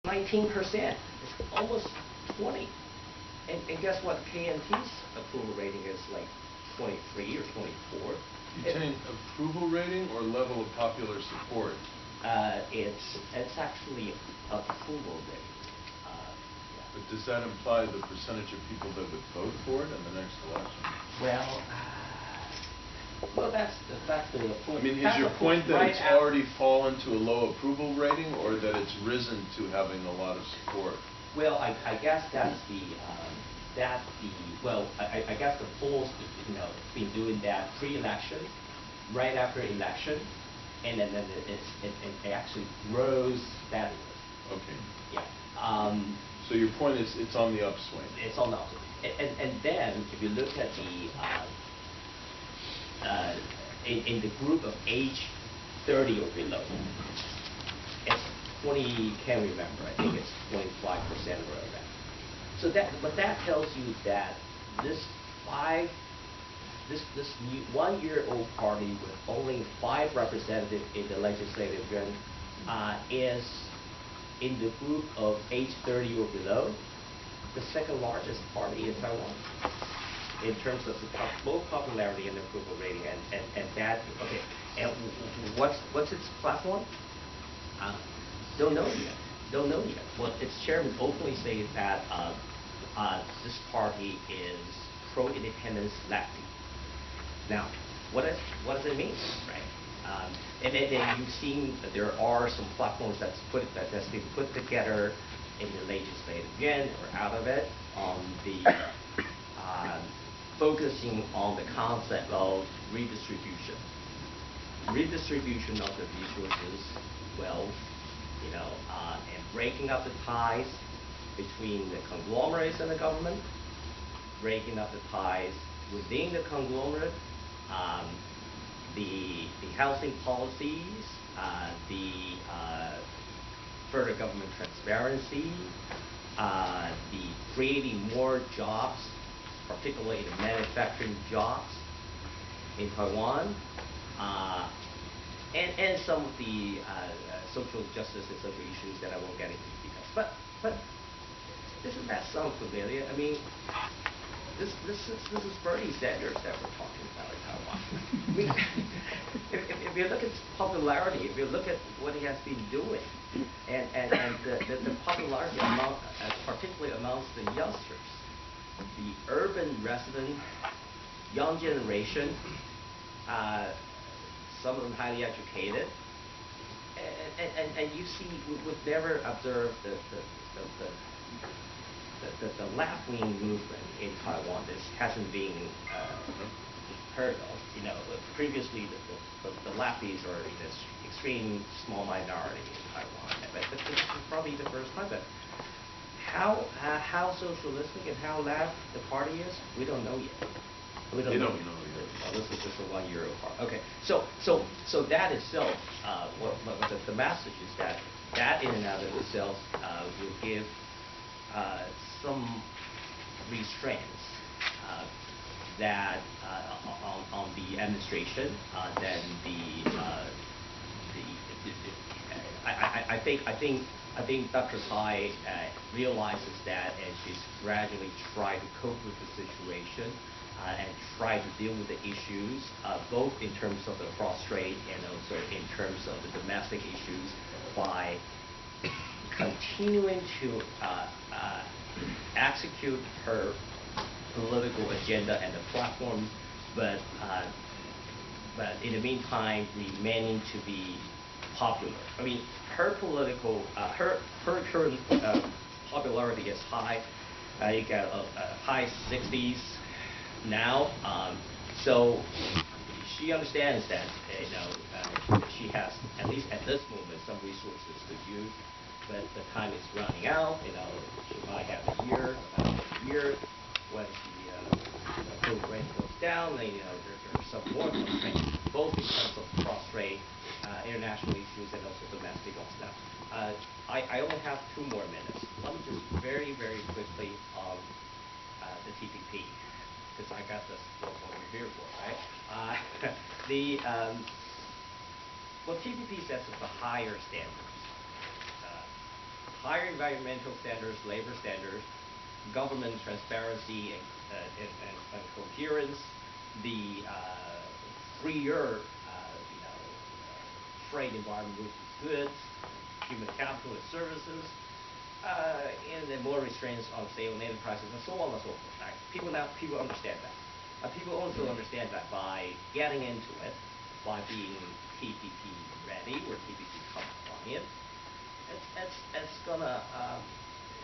19%. It's almost 20. And guess what? KNT's approval rating is like 23 or 24. You saying approval rating or level of popular support? It's actually approval rating. Yeah. But does that imply the percentage of people that would vote for it in the next election? Well, that's the full. I mean, is your point that it's already fallen to a low approval rating, or that it's risen to having a lot of support? Well, I guess that's I guess the polls, been doing that pre-election, right after election, and then it actually rose steadily. Okay. Yeah. So your point is it's on the upswing. It's on the upswing. And then if you look at in the group of age 30 or below, it's 20. Can't remember. I think it's 25% or that. So what that tells you that this new 1-year-old party with only 5 representatives in the legislative branch is in the group of age 30 or below, the second largest party in Taiwan in terms of the both popularity and approval rating, and that okay. And what's its platform? Don't know yet. Well, its chairman openly says that this party is pro-independence lefty. Now, what does it mean, right? And then you've seen that there are some platforms that's been put together in the legislative yuan or out of it on the focusing on the concept of redistribution of the resources, wealth, and breaking up the ties between the conglomerates and the government, breaking up the ties within the conglomerate, the housing policies, the further government transparency, the creating more jobs, particularly the manufacturing jobs in Taiwan, and some of the social justice and social issues that I won't get into details. But doesn't that sound familiar? I mean, this is Bernie Sanders that we're talking about in Taiwan. I mean, if you look at popularity, if you look at what he has been doing, and the popularity particularly amongst the youngsters, the urban resident, young generation, some of them highly educated, and you see, we've never observed the left-wing movement in Taiwan. This hasn't been heard of. Previously the lefties are in this extreme small minority in Taiwan, but this is probably the first time. But how socialistic and how left the party is, we don't know yet. We don't know yet. Well, this is just a 1-year-old part. Okay, so that itself, the message is that in and of itself will give some restraints that on the administration. Then I think Dr. Tsai realizes that, and she's gradually trying to cope with the situation and try to deal with the issues, both in terms of the cross-strait and also in terms of the domestic issues, by continuing to execute her political agenda and the platform, but in the meantime remaining to be popular. I mean, her political, her current popularity is high. You got high 60s now. So she understands that she has, at least at this moment, some resources to use. But the time is running out. She might have a year, about a year, when the approval rate goes down. There are some more constraints, both in terms of cross-strait, international issues, and also domestic ones. Now, I only have 2 more minutes. Let me just very, very quickly on the TPP, because I got this what we're here for, right? TPP sets up a higher standards. higher environmental standards, labor standards, government transparency and coherence, the freer, trade environment with goods, human capital and services, and then more restraints on state-owned enterprises, and so on and so forth. Right? People understand that. People also understand that by getting into it, by being TPP ready or TPP compliant,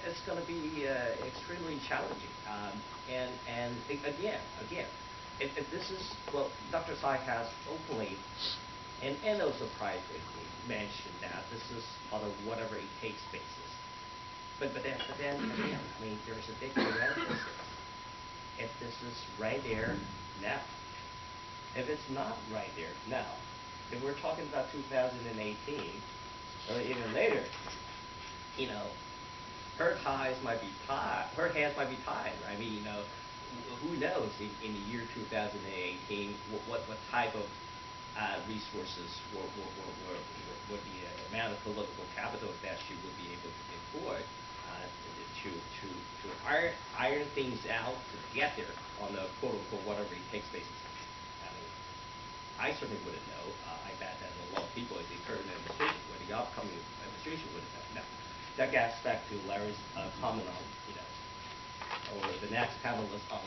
it's gonna be extremely challenging. And again, if this is, well, Dr. Tsai has openly and also privately mentioned that this is on a whatever it takes basis. But then again, I mean, there's a big emphasis. If this is right there now, if it's not right there now, if we're talking about 2018 or even later, her ties might be tied, her hands might be tied. I mean, who knows in the year 2018 what type of resources would the amount of political capital that she would be able to deploy to iron things out to get there on the quote unquote whatever it takes basis. I mean, I certainly wouldn't know. I bet that a lot of people in the current administration or the upcoming administration wouldn't know. Now, that gets back to Larry's comment on, or the next panelist on,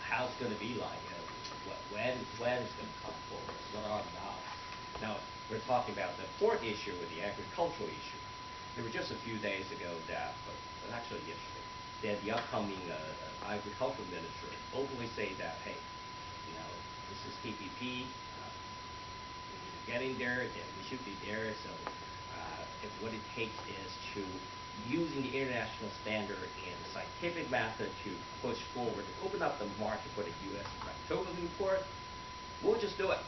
how it's going to be like, when it's going to come forward, what are the odds? Now, we're talking about the fourth issue with the agricultural issue. There were just a few days ago that, but actually yesterday, that the upcoming agricultural minister openly say that, hey, this is TPP, we're getting there, then we should be there. So if what it takes is to using the international standard and scientific method to push forward, to open up the market for the U.S. tobacco import, we'll just do it,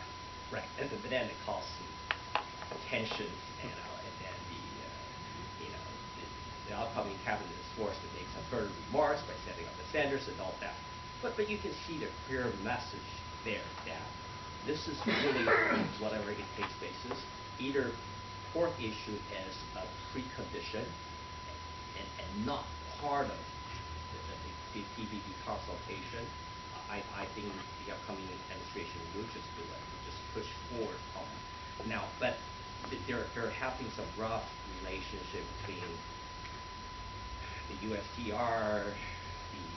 right? But then it causes some tension, and then the upcoming cabinet is forced to make some further remarks by setting up the standards and all that. But you can see the clear message there that this is really whatever it takes basis. Either fourth issue as a precondition and not part of the TPP consultation. I think the upcoming administration will just do it, will just push forward on. Now, but they're having some rough relationship between the USTR, the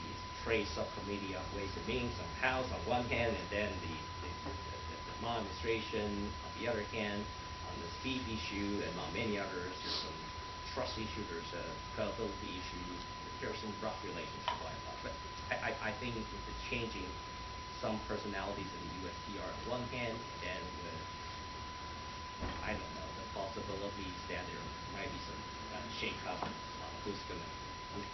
Trade Subcommittee on Ways and Means on House on one hand, and then the administration on the other hand, on the speed issue and on many others. There's some trust issue, there's a credibility issue, there's some rough relationship going on. But I think with the changing some personalities in the USTR on one hand, and then with, I don't know, the possibilities that there might be some shake-up on which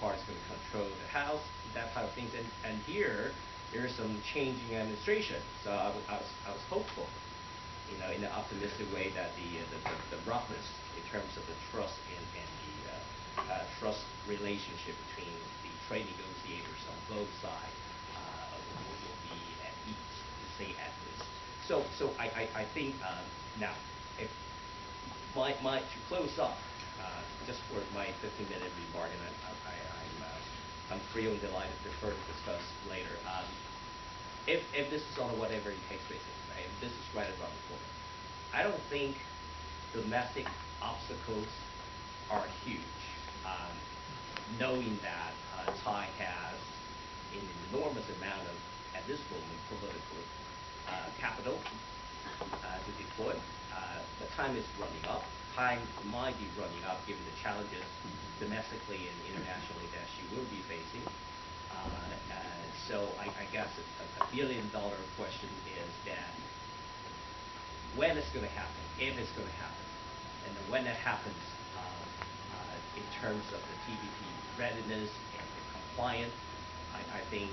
party's going to control the House, that type of things. And here, there's some changing administration. So I was hopeful, in an optimistic way, that the roughness in terms of the trust and the trust relationship between the trade negotiators on both sides will be at ease, to say at least. So I think now, if to close up, just for my 15-minute remark, and I'm thrilled and delighted to further discuss later. If this is on a whatever it takes basis, right? If this is right around the corner, I don't think domestic obstacles are huge. Knowing that Tsai has an enormous amount of, at this moment, political capital to deploy, but time is running up. Time might be running up given the challenges domestically and internationally that she will be facing. So I guess a billion-dollar question is that when it's going to happen, if it's going to happen, and then when that happens, in terms of the TPP readiness and the compliance, I think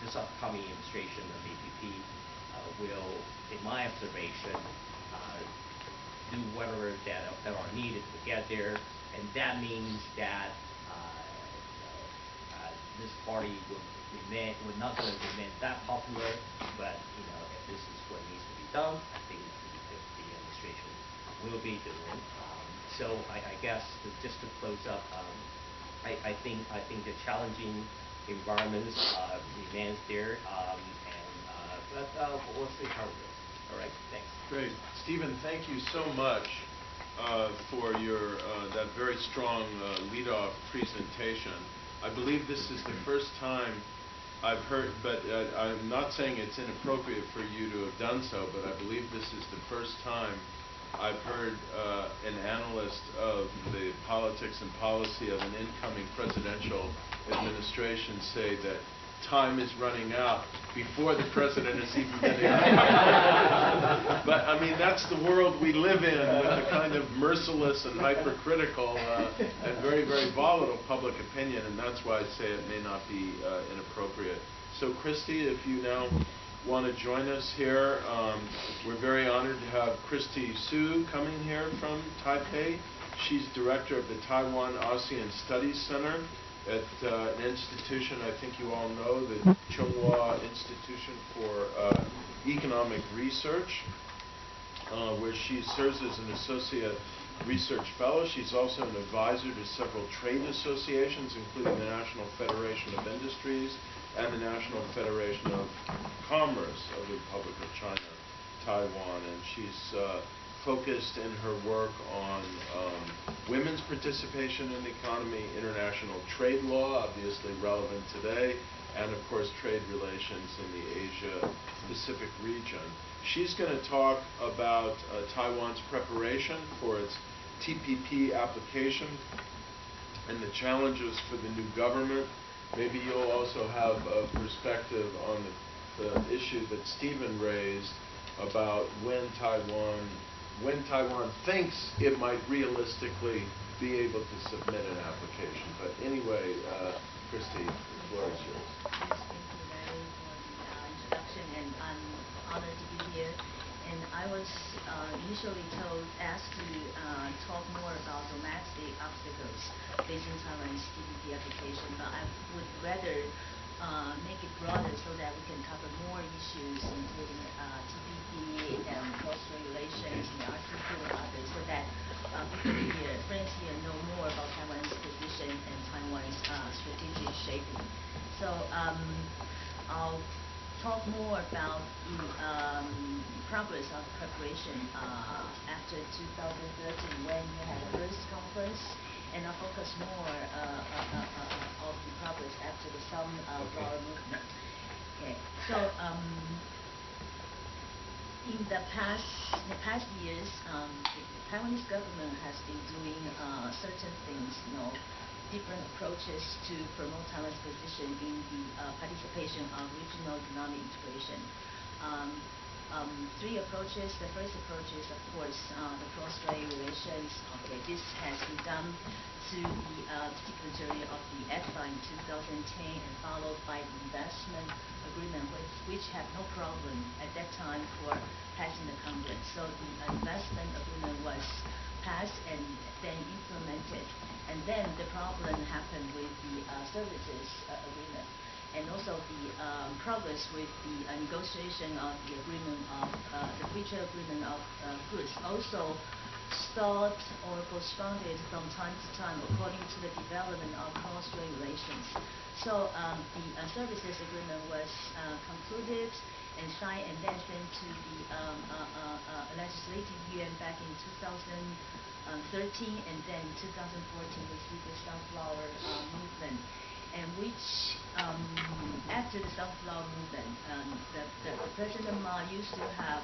this upcoming administration of DPP will, in my observation, do whatever that are needed to get there, and that means that this party would not going to remain that popular. But if this is what needs to be done, I think the administration will be doing. So I guess just to close up, I think the challenging environments remains there, but we'll see how it goes. All right, thanks. Great, Stephen. Thank you so much for your that very strong lead-off presentation. I believe this is the first time I've heard, but I'm not saying it's inappropriate for you to have done so, but I believe this is the first time I've heard an analyst of the politics and policy of an incoming presidential administration say that time is running out before the president has even been elected. But I mean, that's the world we live in, with a kind of merciless and hypercritical and very, very volatile public opinion, and that's why I say it may not be inappropriate. So Kristy, if you now want to join us here, we're very honored to have Kristy Su coming here from Taipei. She's director of the Taiwan ASEAN Studies Center at an institution I think you all know, the Tsinghua Institution for Economic Research, where she serves as an associate research fellow. She's also an advisor to several trade associations, including the National Federation of Industries and the National Federation of Commerce of the Republic of China, Taiwan, and she's focused in her work on women's participation in the economy, international trade law, obviously relevant today, and of course trade relations in the Asia-Pacific region. She's going to talk about Taiwan's preparation for its TPP application and the challenges for the new government. Maybe you'll also have a perspective on the issue that Stephen raised about when Taiwan thinks it might realistically be able to submit an application. But anyway, Kristy, the floor is yours. Yes, thank you, Larry, for the introduction, and I'm honored to be here. And I was initially asked to talk more about domestic obstacles facing Taiwan's TPP application, but I would rather make it broader so that we can cover more issues, including TPP and cross-strait relations and the RTP and others, so that people here, friends here, know more about Taiwan's position and Taiwan's strategic shaping. So I'll talk more about the progress of preparation after 2013, when we had the first conference, and I'll focus more of the progress after the sunflower movement. Okay, so in the past years, the Taiwanese government has been doing certain things, different approaches to promote Taiwan's position in the participation of regional economic integration. Three approaches. The first approach is, of course, the cross-strait relations. Okay, this has been done to the signatory of the EFTA in 2010, and followed by the investment agreement, which had no problem at that time for passing the Congress. So the investment agreement was passed and then implemented. And then the problem happened with the services agreement, and also the progress with the negotiation of the agreement of the free trade agreement of goods also stalled or postponed from time to time according to the development of cross-strait relations. So the services agreement was concluded and signed and then sent to the legislative yuan back in 2013, and then in 2014 we see the sunflower movement, and which after the sunflower movement, the President Ma used to have,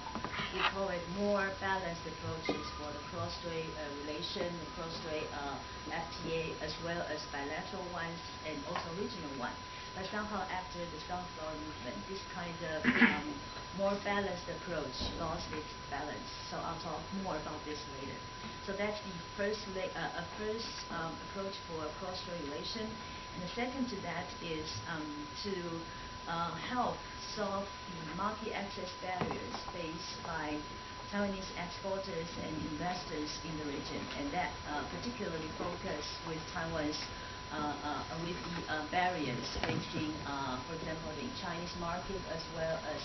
we call it, more balanced approaches for the cross-strait relation, the cross-strait FTA, as well as bilateral ones and also regional ones. But somehow after the sunflower movement, this kind of more balanced approach lost its balance. So I'll talk more about this later. So that's the first approach for cross-strait relation. And the second to that is to help solve the market access barriers faced by Taiwanese exporters and investors in the region, and that particularly focused with Taiwan's with the barriers facing, for example, the Chinese market as well as